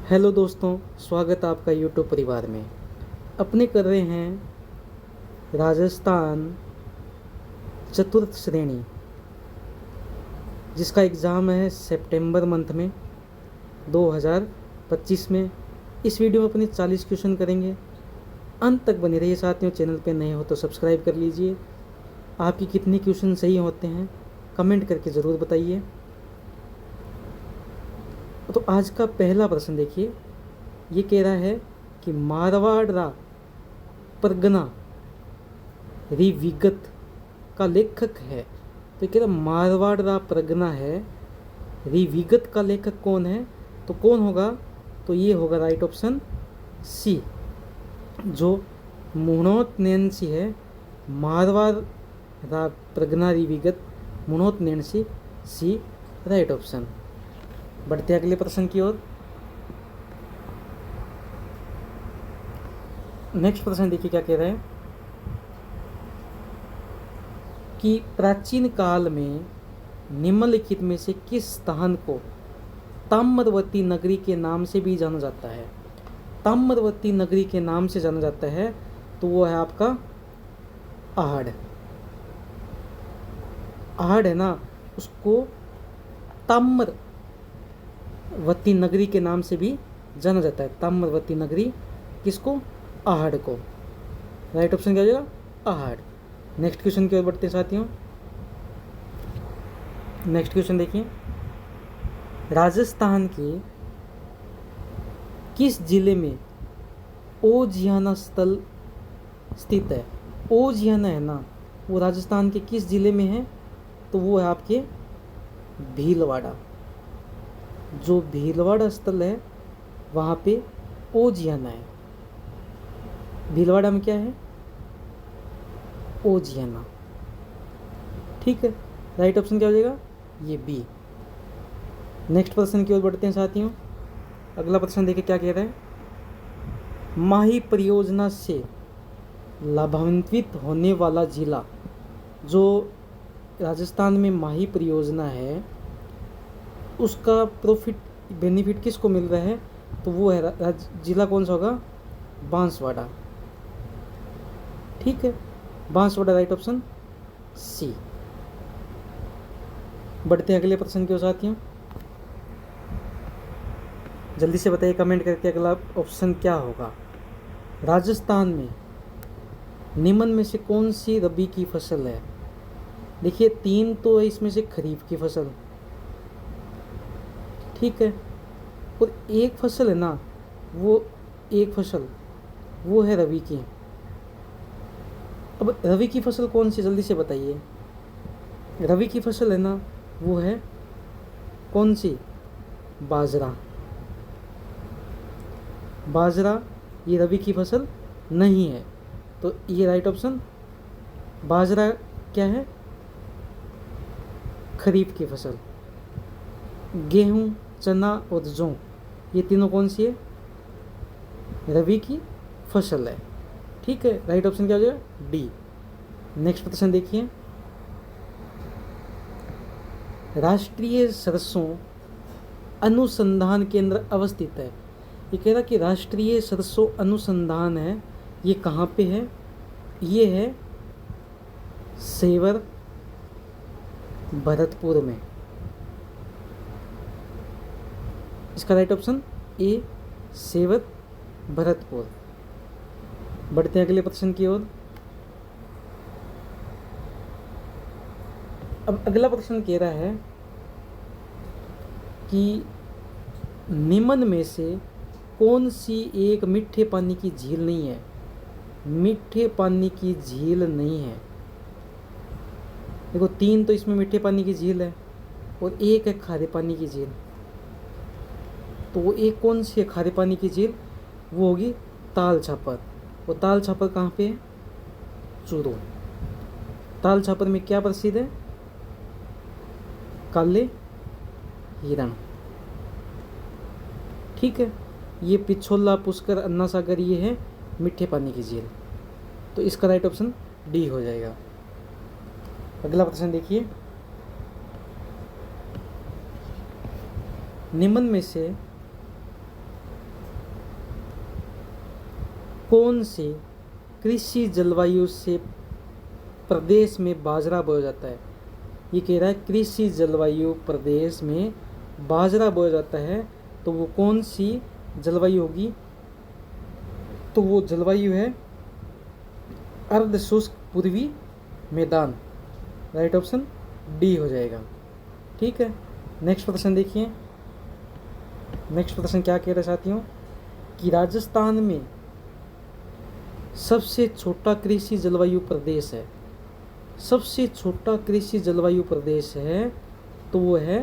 Hello दोस्तों, स्वागत है आपका यूट्यूब परिवार में। अपने कर रहे हैं राजस्थान चतुर्थ श्रेणी, जिसका एग्ज़ाम है सितंबर मंथ में 2025 में। इस वीडियो में अपने 40 क्वेश्चन करेंगे। अंत तक बने रहिए साथियों। चैनल पे नए हो तो सब्सक्राइब कर लीजिए। आपकी कितने क्वेश्चन सही होते हैं कमेंट करके ज़रूर बताइए। तो आज का पहला प्रश्न देखिए, ये कह रहा है कि मारवाड़ परगना रिविगत का लेखक है। तो कह रहा मारवाड़ परगना है, रिविगत का लेखक कौन है? तो कौन होगा? तो ये होगा राइट ऑप्शन सी, जो मुणोत नैन्सी है। मारवाड़ परगना रिविगत मुणोत नैन्सी, सी राइट ऑप्शन। बढ़ते अगले प्रश्न की ओर। नेक्स्ट प्रश्न देखिए क्या कह रहा है कि प्राचीन काल में निम्नलिखित में से किस स्थान को ताम्रवती नगरी के नाम से भी जाना जाता है? ताम्रवती नगरी के नाम से जाना जाता है तो वो है आपका आहड़। आहड़ है ना, उसको ताम्रवती नगरी के नाम से भी जाना जाता है। ताम्रवती नगरी किसको? आहड़ को। राइट ऑप्शन क्या हो जाएगा? आहड़। नेक्स्ट क्वेश्चन की ओर बढ़ते हैं साथियों। नेक्स्ट क्वेश्चन देखिए, राजस्थान के किस जिले में ओजियाना स्थल स्थित है? ओजियाना है ना, वो राजस्थान के किस जिले में है? तो वो है आपके भीलवाड़ा। जो भीलवाड़ा स्थल है वहाँ पे ओजियाना है। भीलवाड़ा में क्या है? ओजियाना। ठीक है, राइट ऑप्शन क्या हो जाएगा? ये बी। नेक्स्ट प्रश्न की ओर बढ़ते हैं साथियों। अगला प्रश्न देखिए क्या कह रहा है। माही परियोजना से लाभान्वित होने वाला जिला, जो राजस्थान में माही परियोजना है उसका प्रॉफिट बेनिफिट किसको मिल रहा है? तो वो है जिला कौन सा होगा? बांसवाड़ा। ठीक है, बांसवाड़ा राइट ऑप्शन सी। बढ़ते हैं अगले प्रश्न की ओर साथियों। जल्दी से बताइए कमेंट करके अगला ऑप्शन क्या होगा। राजस्थान में निम्न में से कौन सी रबी की फसल है? देखिए, तीन तो है इसमें से खरीफ की फसल, ठीक है, और एक फसल है ना, वो एक फसल वो है रबी की। अब रबी की फसल कौन सी, जल्दी से बताइए। रबी की फसल है ना, वो है कौन सी? बाजरा। बाजरा ये रबी की फसल नहीं है, तो ये राइट ऑप्शन। बाजरा क्या है? खरीफ की फसल। गेहूँ, चना और जौ, ये तीनों कौन सी है? रबी की फसल है। ठीक है, राइट ऑप्शन क्या हो जाएगा? डी। नेक्स्ट प्रश्न देखिए, राष्ट्रीय सरसों अनुसंधान केंद्र अवस्थित है। ये कह रहा कि राष्ट्रीय सरसों अनुसंधान है, ये कहाँ पे है? ये है सेवर, भरतपुर में। इसका right option A, Sewar, Bharatpur. बढ़ते हैं अगले प्रश्न की ओर। अब अगला प्रश्न कह रहा है कि निम्न में से कौन सी एक मीठे पानी की झील नहीं है? मीठे पानी की झील नहीं है। देखो, तीन तो इसमें मीठे पानी की झील है और एक है खारे पानी की झील। तो वो एक कौन सी है खारे पानी की झील? वो होगी ताल छापर। वो ताल छापर कहाँ पे है? चूरू। ताल छापर में क्या प्रसिद्ध है? काले हिरण। ठीक है, ये पिछोला, पुष्कर, अन्ना सागर, ये है मीठे पानी की झील। तो इसका राइट ऑप्शन डी हो जाएगा। अगला प्रश्न देखिए, निम्न में से कौन से कृषि जलवायु से प्रदेश में बाजरा बोया जाता है? ये कह रहा है कृषि जलवायु प्रदेश में बाजरा बोया जाता है, तो वो कौन सी जलवायु होगी? तो वो जलवायु है अर्ध शुष्क पूर्वी मैदान। राइट ऑप्शन डी हो जाएगा। ठीक है, नेक्स्ट प्रश्न देखिए। नेक्स्ट प्रश्न क्या कह रहा है साथियों कि राजस्थान में सबसे छोटा कृषि जलवायु प्रदेश है। सबसे छोटा कृषि जलवायु प्रदेश है तो वो है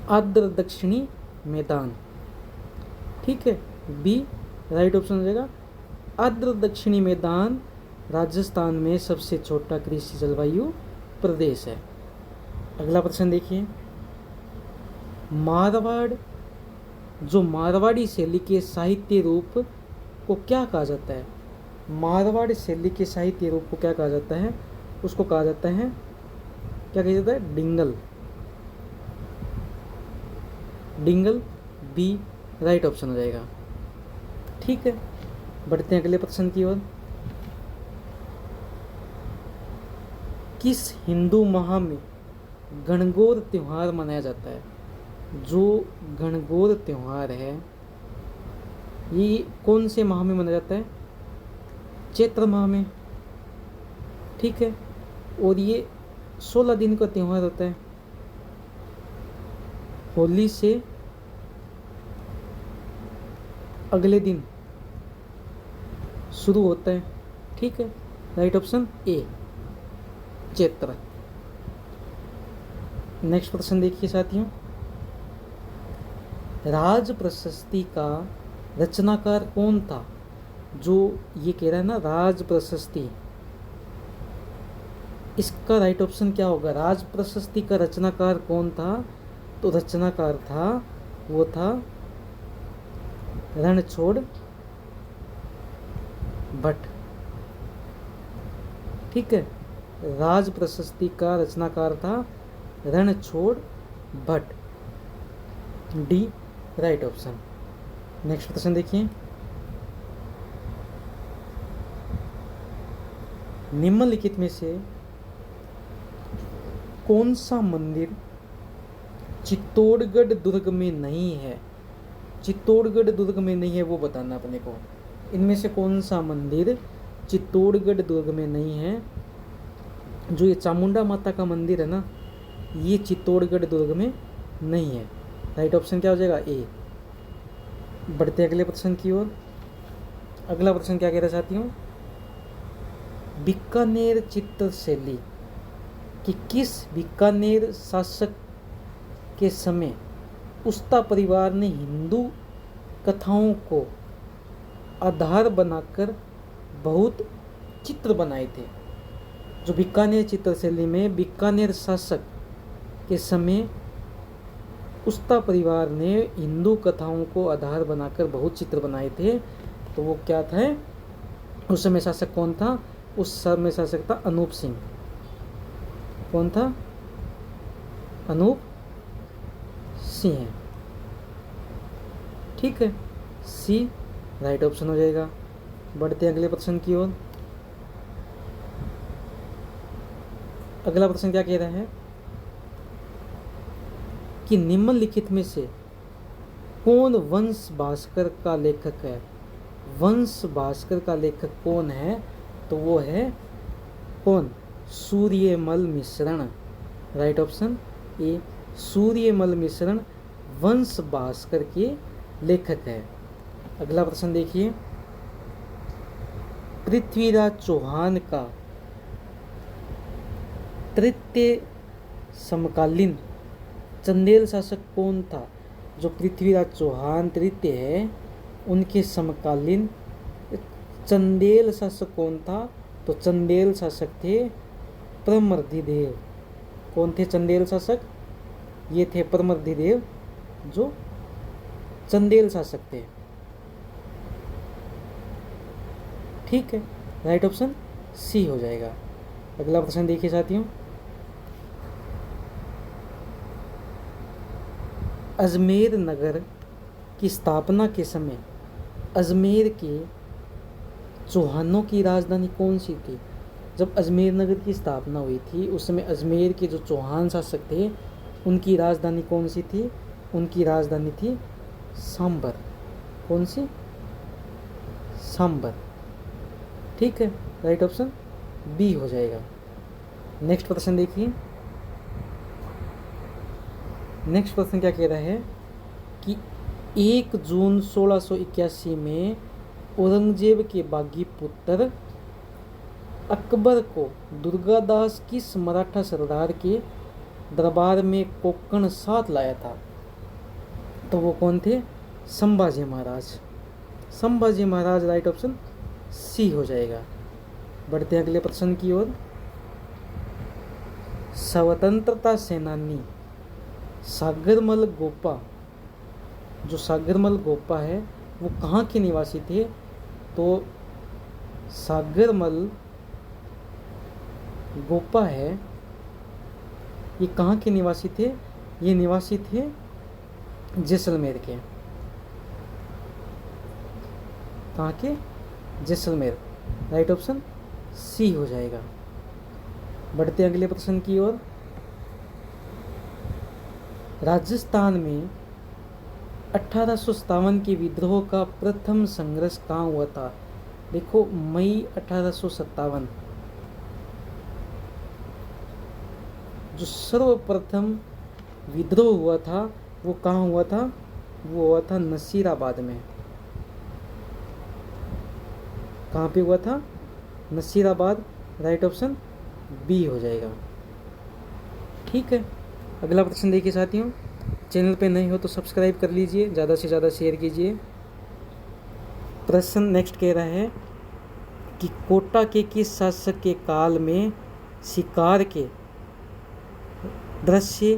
आर्द्र दक्षिणी मैदान। ठीक है, बी राइट ऑप्शन हो जाएगा। आर्द्र दक्षिणी मैदान राजस्थान में सबसे छोटा कृषि जलवायु प्रदेश है। अगला प्रश्न देखिए। मारवाड़, जो मारवाड़ी शैली के साहित्य रूप को क्या कहा जाता है? मारवाड़ शैली के साहित्य रूप को क्या कहा जाता है? उसको कहा जाता है, क्या कहा जाता है? Dingal. Dingal, B right option हो जाएगा। ठीक है, बढ़ते हैं अगले प्रश्न की ओर। किस हिंदू माह में गणगौर त्योहार मनाया जाता है? जो गणगौर त्योहार है ये कौन से माह में मनाया जाता है? चैत्र माह में। ठीक है, और ये 16 दिन का त्यौहार होता है। होली से अगले दिन शुरू होता है। ठीक है, राइट ऑप्शन ए चैत्र। नेक्स्ट प्रश्न देखिए साथियों। राज प्रशस्ति का रचनाकार कौन था? जो ये कह रहा है ना राज प्रशस्ति, इसका राइट ऑप्शन क्या होगा? राज प्रशस्ति का रचनाकार कौन था? तो रचनाकार था, वो था रणछोड़ भट्ट। ठीक है, राज प्रशस्ति का रचनाकार था Ranchhod Bhatt. D right option. Next प्रश्न देखिए। निम्नलिखित में से कौन सा मंदिर चित्तौड़गढ़ दुर्ग में नहीं है? चित्तौड़गढ़ दुर्ग में नहीं है वो बताना अपने को। इनमें से कौन सा मंदिर चित्तौड़गढ़ दुर्ग में नहीं है? जो ये चामुंडा माता का मंदिर है ना, ये चित्तौड़गढ़ दुर्ग में नहीं है। राइट ऑप्शन क्या हो जाएगा? ए। बढ़ते अगले प्रश्न की ओर। अगला प्रश्न क्या कह रहा है साथियों? बीकानेर चित्र शैली कि किस बीकानेर शासक के समय उस्ता परिवार ने हिंदू कथाओं को आधार बनाकर बहुत चित्र बनाए थे? जो बीकानेर चित्र शैली में बीकानेर शासक के समय उस्ता परिवार ने हिंदू कथाओं को आधार बनाकर बहुत चित्र बनाए थे, तो वो क्या था? उस समय शासक कौन था? उस समय शासक था अनूप सिंह। कौन था? अनूप सिंह। ठीक है, सी राइट ऑप्शन हो जाएगा। बढ़ते हैं अगले प्रश्न की ओर। अगला प्रश्न क्या कह रहा है कि निम्नलिखित में से कौन वंश भास्कर का लेखक है? वंश भास्कर का लेखक कौन है? तो वो है कौन? सूर्यमल मिश्रण। राइट ऑप्शन ए सूर्यमल मिश्रण वंश भास्कर के लेखक है। अगला प्रश्न देखिए। पृथ्वीराज चौहान का तृतीय समकालीन चंदेल शासक कौन था? जो पृथ्वीराज चौहान तृतीय है, उनके समकालीन चंदेल शासक कौन था? तो चंदेल शासक थे परमर्दिदेव। कौन थे चंदेल शासक? ये थे परमर्दिदेव, जो चंदेल शासक थे। ठीक है, राइट ऑप्शन सी हो जाएगा। अगला प्रश्न देखिए साथियों। अजमेर नगर की स्थापना के समय अजमेर के चौहानों की राजधानी कौन सी थी? जब अजमेर नगर की स्थापना हुई थी उस समय अजमेर के जो चौहान शासक थे उनकी राजधानी कौन सी थी? उनकी राजधानी थी सांबर। कौन सी? सांबर। ठीक है, राइट ऑप्शन बी हो जाएगा। नेक्स्ट प्रश्न देखिए। नेक्स्ट प्रश्न क्या कह रहा है कि 1 जून 1681 में औरंगजेब के बागी पुत्र अकबर को दुर्गादास किस मराठा सरदार के दरबार में कोंकण साथ लाया था? तो वो कौन थे? Sambhaji Maharaj. Sambhaji Maharaj, right option C हो जाएगा। बढ़ते हैं अगले प्रश्न की ओर। स्वतंत्रता सेनानी सागरमल गोपा, जो सागरमल गोपा है वो कहाँ के निवासी थे? तो सागरमल गोपा है, ये कहाँ के निवासी थे? ये निवासी थे जैसलमेर के। कहाँ के? जैसलमेर। राइट ऑप्शन सी हो जाएगा। बढ़ते अगले प्रश्न की ओर। राजस्थान में 1857 के विद्रोह का प्रथम संघर्ष कहाँ हुआ था? देखो, मई 1857 जो सर्वप्रथम विद्रोह हुआ था वो कहाँ हुआ था? वो हुआ था नसीराबाद में। कहाँ पे हुआ था? नसीराबाद। राइट ऑप्शन बी हो जाएगा। ठीक है, अगला प्रश्न देखिए साथियों। चैनल पे नए हो तो सब्सक्राइब कर लीजिए, ज़्यादा से ज़्यादा शेयर कीजिए। प्रश्न नेक्स्ट कह रहा है कि कोटा के किस शासक के काल में शिकार के दृश्य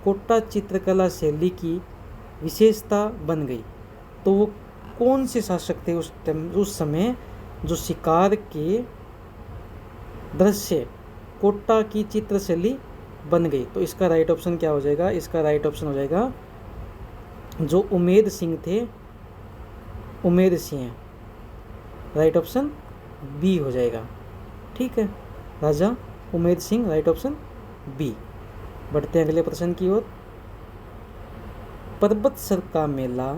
कोटा चित्रकला शैली की विशेषता बन गई? तो वो कौन से शासक थे उस समय जो शिकार के दृश्य कोटा की चित्रशैली बन गई? तो इसका राइट ऑप्शन क्या हो जाएगा? इसका राइट ऑप्शन हो जाएगा जो उमेद सिंह थे, Umed Singh. Right option B हो जाएगा। ठीक है, Raja Umed Singh, right option B. बढ़ते हैं अगले प्रश्न की ओर। पर्वतसर का मेला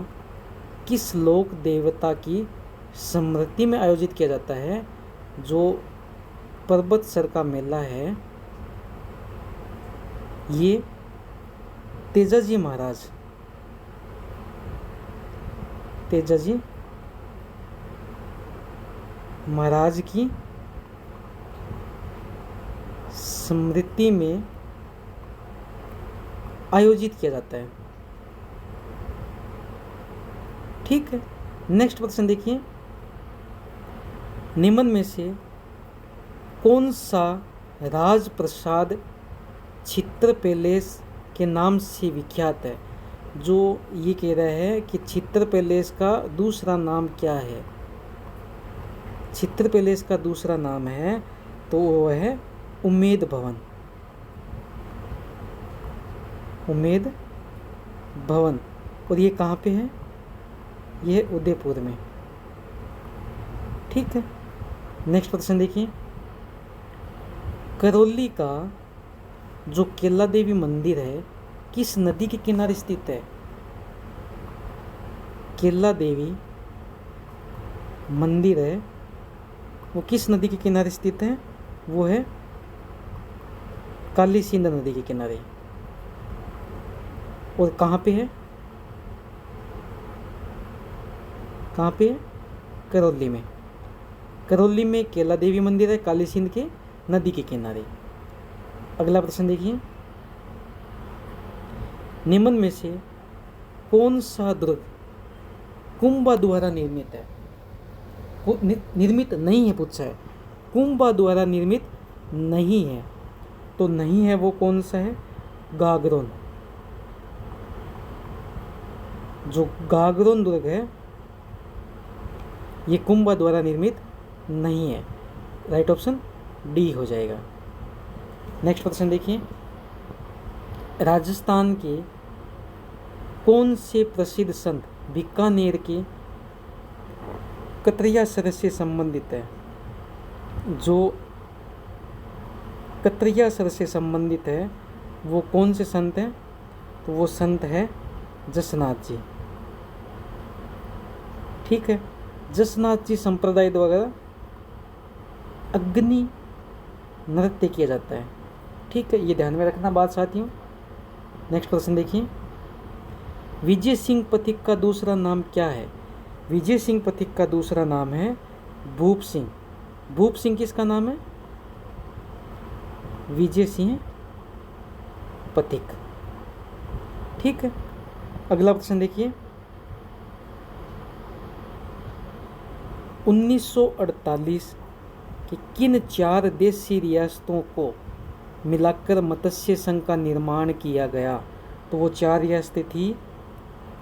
किस लोक देवता की स्मृति में आयोजित किया जाता है? जो पर्वतसर का मेला है ये तेजाजी महाराज, तेजाजी महाराज की स्मृति में आयोजित किया जाता है। ठीक है, नेक्स्ट प्रश्न देखिए। निम्न में से कौन सा राजप्रसाद चित्र पैलेस के नाम से विख्यात है? जो ये कह रहा है कि चित्र पैलेस का दूसरा नाम क्या है? चित्र पैलेस का दूसरा नाम है तो वो है उम्मेद भवन। उम्मेद भवन। और ये कहाँ पे है? ये उदयपुर में। ठीक है, नेक्स्ट प्रश्न देखिए। करौली का जो केला देवी मंदिर है किस नदी के किनारे स्थित है? केला देवी मंदिर है वो किस नदी के किनारे स्थित है? वो है काली सिंध नदी के किनारे। और कहाँ पे है? कहाँ पे है? करौली में। करौली में केला देवी मंदिर है काली सिंध के नदी के किनारे। अगला प्रश्न देखिए। निम्न में से कौन सा दुर्ग कुंभा द्वारा निर्मित है? निर्मित नहीं है पूछा है। कुंभा द्वारा निर्मित नहीं है तो नहीं है वो कौन सा है? गागरोन। जो गागरोन दुर्ग है ये कुंभा द्वारा निर्मित नहीं है। राइट ऑप्शन डी हो जाएगा। नेक्स्ट प्रश्न देखिए। राजस्थान के कौन से प्रसिद्ध संत बीकानेर के कतरिया सर से संबंधित है, जो कतरिया सर से संबंधित है वो कौन से संत हैं? तो वो संत है जसनाथ जी। ठीक है, जसनाथ जी संप्रदाय द्वारा अग्नि नृत्य किया जाता है। ठीक है, ये ध्यान में रखना बात साथियों। नेक्स्ट प्रश्न देखिए, विजय सिंह पथिक का दूसरा नाम क्या है? विजय सिंह पथिक का दूसरा नाम है भूप सिंह। भूप सिंह किसका नाम है? विजय सिंह पथिक। ठीक है, अगला प्रश्न देखिए, 1948 की किन 4 देशी रियासतों को मिलाकर मत्स्य संघ का निर्माण किया गया? तो वो 4 रियासतें थी,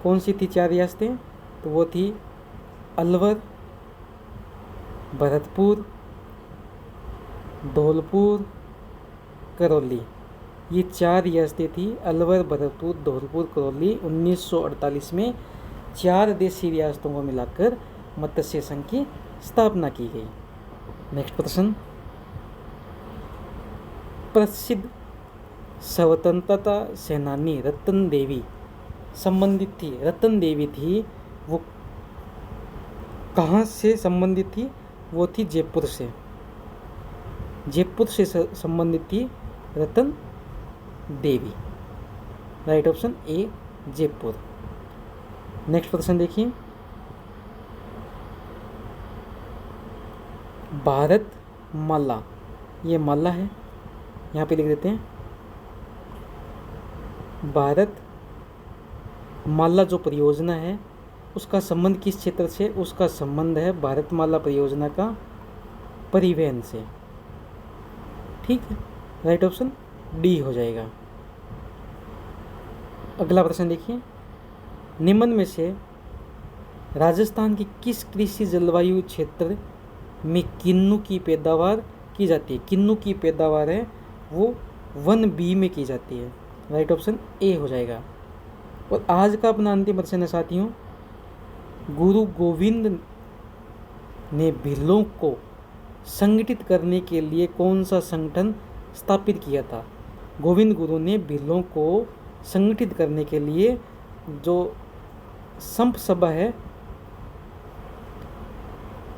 कौन सी थी 4 रियासतें? तो वो थी अलवर, भरतपुर, धौलपुर, करौली। ये 4 रियासतें थी, अलवर, भरतपुर, धौलपुर, करौली। 1948 में 4 देशी रियासतों को मिलाकर मत्स्य संघ की स्थापना की गई। नेक्स्ट प्रश्न, प्रसिद्ध स्वतंत्रता सेनानी रतन देवी संबंधित थी, रतन देवी थी, वो कहाँ से संबंधित थी? वो थी जयपुर से, जयपुर से संबंधित थी Ratan Devi. Right option A Jaipur. Next प्रश्न देखिए, भारत माला, ये माला है, यहाँ पे लिख देते हैं भारत माला जो परियोजना है उसका संबंध किस क्षेत्र से? उसका संबंध है भारतमाला परियोजना का परिवहन से। ठीक है, राइट ऑप्शन डी हो जाएगा। अगला प्रश्न देखिए, निम्न में से राजस्थान की किस कृषि जलवायु क्षेत्र में किन्नू की पैदावार की जाती है? किन्नू की पैदावार है वो 1B में की जाती है। राइट ऑप्शन ए हो जाएगा। और आज का अपना अंतिम प्रश्न है साथियों, गुरु गोविंद ने भीलों को संगठित करने के लिए कौन सा संगठन स्थापित किया था? गोविंद गुरु ने भीलों को संगठित करने के लिए जो संप सभा है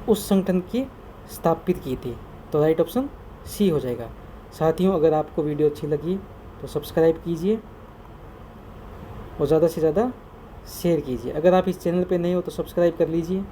उस संगठन की स्थापित की थी। तो राइट ऑप्शन सी हो जाएगा। साथियों, अगर आपको वीडियो अच्छी लगी तो सब्सक्राइब कीजिए और ज़्यादा से ज़्यादा शेयर कीजिए। अगर आप इस चैनल पे नए हो तो सब्सक्राइब कर लीजिए।